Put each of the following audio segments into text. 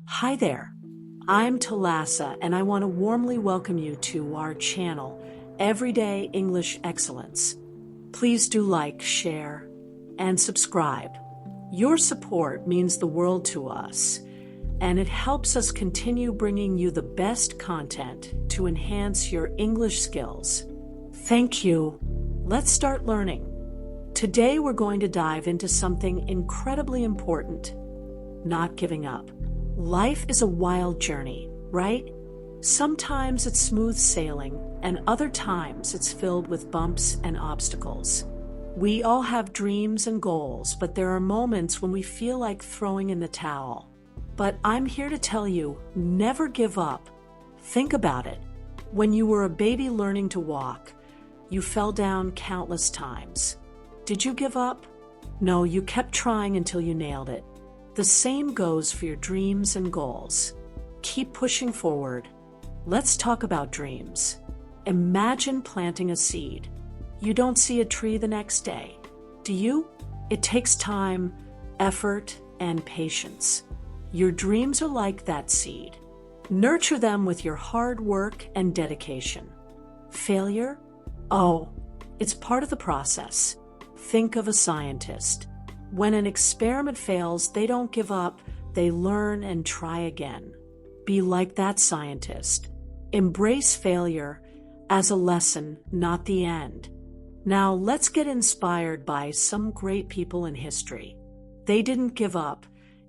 Hi there, I'm Talassa and I want to warmly welcome you to our channel, Everyday English Excellence. Please do like, share, and subscribe. Your support means the world to us, and it helps us continue bringing you the best content to enhance your English skills. Thank you. Let's start learning. Today we're going to dive into something incredibly important: not giving up. Life is a wild journey, right? Sometimes it's smooth sailing, and other times it's filled with bumps and obstacles. We all have dreams and goals, but there are moments when we feel like throwing in the towel. But I'm here to tell you, never give up. Think about it. When you were a baby learning to walk, you fell down countless times. Did you give up? No, you kept trying until you nailed it. The same goes for your dreams and goals. Keep pushing forward. Let's talk about dreams. Imagine planting a seed. You don't see a tree the next day, do you? It takes time, effort, and patience. Your dreams are like that seed. Nurture them with your hard work and dedication. Failure? Oh, it's part of the process. Think of a scientist. When an experiment fails, they don't give up, they learn and try again. Be like that scientist. Embrace failure as a lesson, not the end. Now let's get inspired by some great people in history. They didn't give up,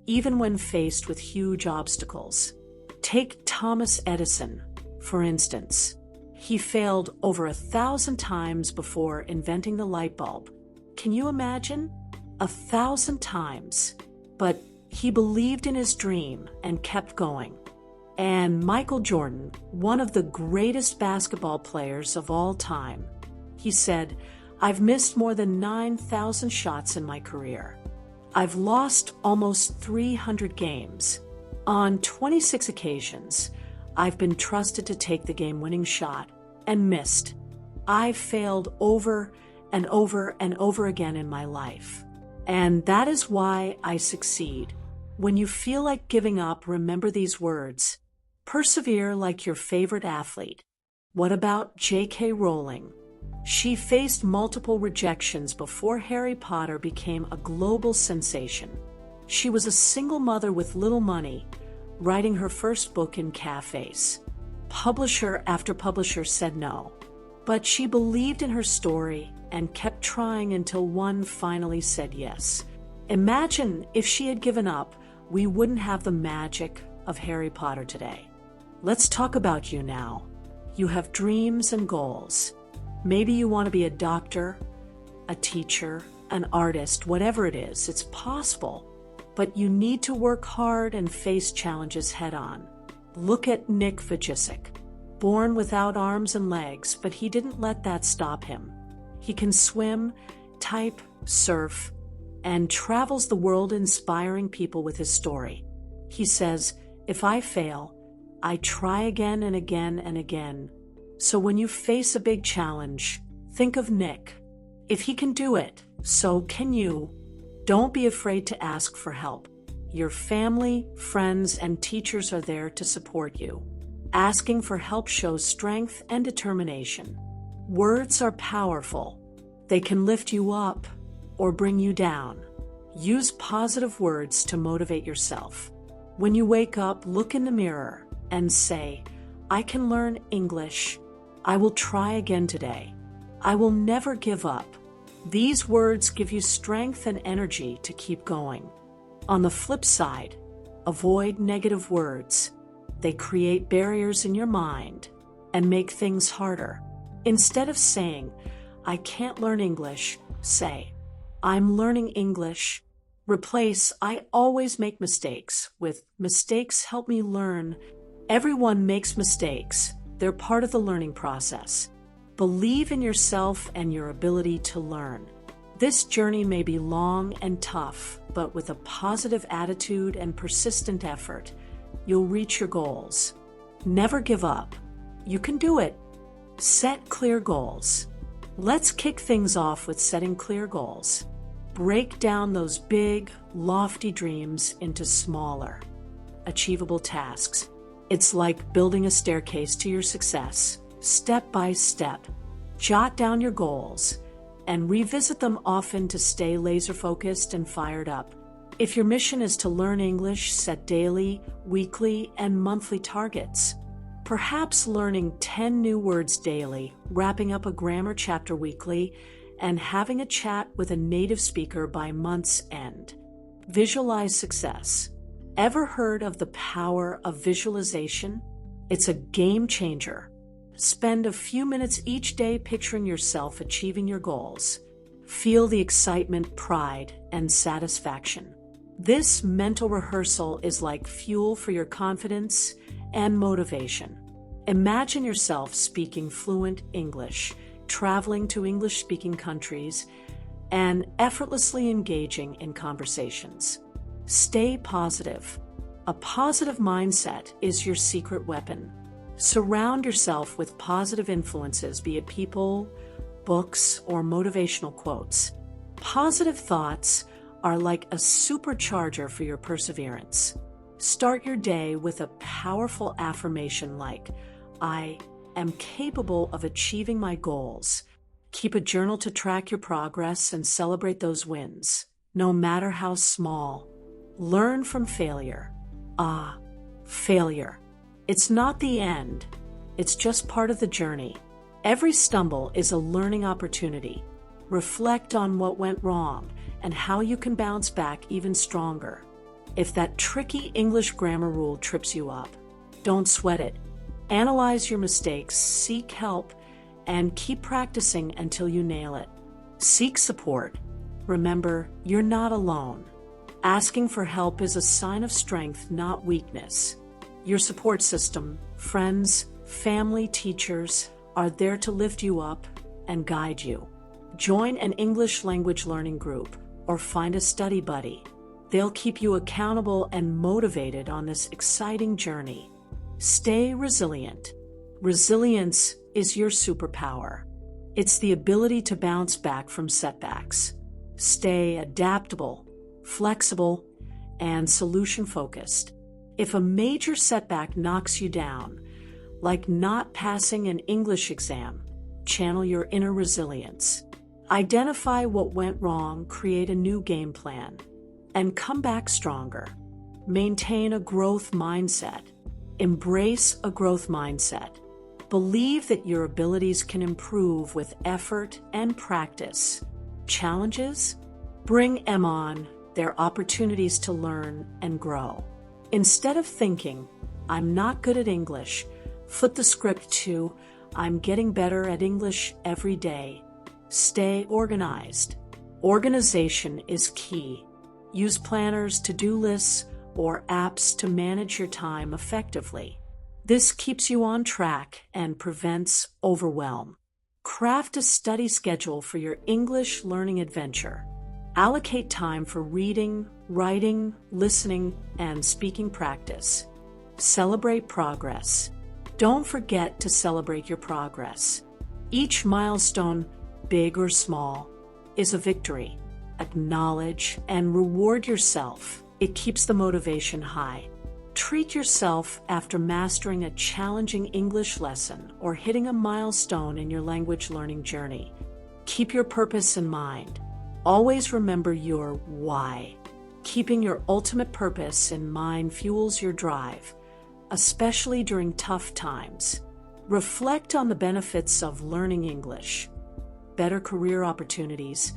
even when faced with huge obstacles. Take Thomas Edison, for instance. He failed over 1,000 times before inventing the light bulb. Can you imagine? 1,000 times. But he believed in his dream and kept going. And Michael Jordan, one of the greatest basketball players of all time, he said, "I've missed more than 9,000 shots in my career. I've lost almost 300 games. On 26 occasions, I've been trusted to take the game-winning shot and missed. I've failed over and over and over again in my life. And that is why I succeed." When you feel like giving up, remember these words. Persevere like your favorite athlete. What about J.K. Rowling? She faced multiple rejections before Harry Potter became a global sensation. She was a single mother with little money, writing her first book in cafes. Publisher after publisher said no. But she believed in her story and kept trying until one finally said yes. Imagine if she had given up, we wouldn't have the magic of Harry Potter today. Let's talk about you now. You have dreams and goals. Maybe you want to be a doctor, a teacher, an artist, whatever it is, it's possible. But you need to work hard and face challenges head on. Look at Nick Vujicic. Born without arms and legs, but he didn't let that stop him. He can swim, type, surf, and travels the world inspiring people with his story. He says, "If I fail, I try again and again and again." So when you face a big challenge, think of Nick. If he can do it, so can you. Don't be afraid to ask for help. Your family, friends, and teachers are there to support you. Asking for help shows strength and determination. Words are powerful. They can lift you up or bring you down. Use positive words to motivate yourself. When you wake up, look in the mirror and say, "I can learn English. I will try again today. I will never give up." These words give you strength and energy to keep going. On the flip side, avoid negative words. They create barriers in your mind and make things harder. Instead of saying, "I can't learn English," say, "I'm learning English." Replace "I always make mistakes" with "mistakes help me learn." Everyone makes mistakes. They're part of the learning process. Believe in yourself and your ability to learn. This journey may be long and tough, but with a positive attitude and persistent effort, you'll reach your goals. Never give up. You can do it. Set clear goals. Let's kick things off with setting clear goals. Break down those big, lofty dreams into smaller, achievable tasks. It's like building a staircase to your success, step by step. Jot down your goals and revisit them often to stay laser-focused and fired up. If your mission is to learn English, set daily, weekly, and monthly targets. Perhaps learning 10 new words daily, wrapping up a grammar chapter weekly, and having a chat with a native speaker by month's end. Visualize success. Ever heard of the power of visualization? It's a game changer. Spend a few minutes each day picturing yourself achieving your goals. Feel the excitement, pride, and satisfaction. This mental rehearsal is like fuel for your confidence and motivation. Imagine yourself speaking fluent English, traveling to English-speaking countries, and effortlessly engaging in conversations. Stay positive. A positive mindset is your secret weapon. Surround yourself with positive influences, be it people, books, or motivational quotes. Positive thoughts are like a supercharger for your perseverance. Start your day with a powerful affirmation like, I am capable of achieving my goals. Keep a journal to track your progress and celebrate those wins, no matter how small. Learn from failure. Failure. It's not the end. It's just part of the journey. Every stumble is a learning opportunity. Reflect on what went wrong and how you can bounce back even stronger. If that tricky English grammar rule trips you up, don't sweat it. Analyze your mistakes, seek help, and keep practicing until you nail it. Seek support. Remember, you're not alone. Asking for help is a sign of strength, not weakness. Your support system, friends, family, teachers, are there to lift you up and guide you. Join an English language learning group or find a study buddy. They'll keep you accountable and motivated on this exciting journey. Stay resilient. Resilience is your superpower. It's the ability to bounce back from setbacks. Stay adaptable, flexible, and solution-focused. If a major setback knocks you down, like not passing an English exam, channel your inner resilience. Identify what went wrong, create a new game plan, and come back stronger. Maintain a growth mindset. Embrace a growth mindset. Believe that your abilities can improve with effort and practice. Challenges? Bring them on. They're opportunities to learn and grow. Instead of thinking, I'm not good at English, flip the script to, I'm getting better at English every day. Stay organized. Organization is key. Use planners, to-do lists, or apps to manage your time effectively. This keeps you on track and prevents overwhelm. Craft a study schedule for your English learning adventure. Allocate time for reading, writing, listening, and speaking practice. Celebrate progress. Don't forget to celebrate your progress. Each milestone, big or small, is a victory. Acknowledge and reward yourself. It keeps the motivation high. Treat yourself after mastering a challenging English lesson or hitting a milestone in your language learning journey. Keep your purpose in mind. Always remember your why. Keeping your ultimate purpose in mind fuels your drive, especially during tough times. Reflect on the benefits of learning English. Better career opportunities,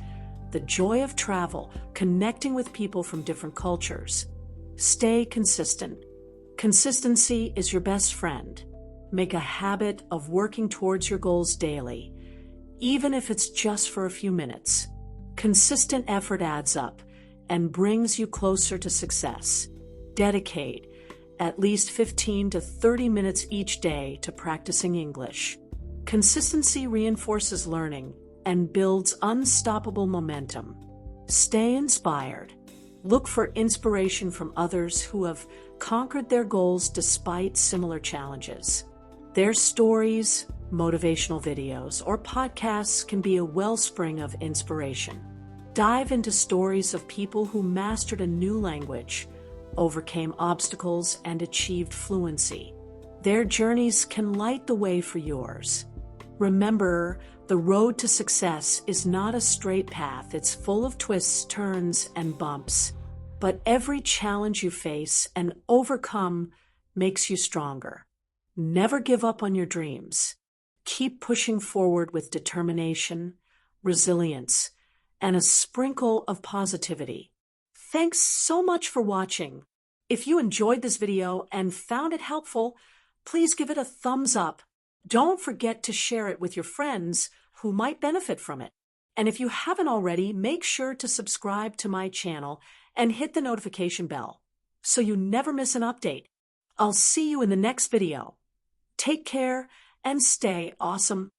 the joy of travel, connecting with people from different cultures. Stay consistent. Consistency is your best friend. Make a habit of working towards your goals daily, even if it's just for a few minutes. Consistent effort adds up and brings you closer to success. Dedicate at least 15 to 30 minutes each day to practicing English. Consistency reinforces learning and builds unstoppable momentum. Stay inspired. Look for inspiration from others who have conquered their goals despite similar challenges. Their stories, motivational videos, or podcasts can be a wellspring of inspiration. Dive into stories of people who mastered a new language, overcame obstacles, and achieved fluency. Their journeys can light the way for yours. Remember, the road to success is not a straight path. It's full of twists, turns, and bumps. But every challenge you face and overcome makes you stronger. Never give up on your dreams. Keep pushing forward with determination, resilience, and a sprinkle of positivity. Thanks so much for watching. If you enjoyed this video and found it helpful, please give it a thumbs up. Don't forget to share it with your friends who might benefit from it. And if you haven't already, make sure to subscribe to my channel and hit the notification bell so you never miss an update. I'll see you in the next video. Take care and stay awesome.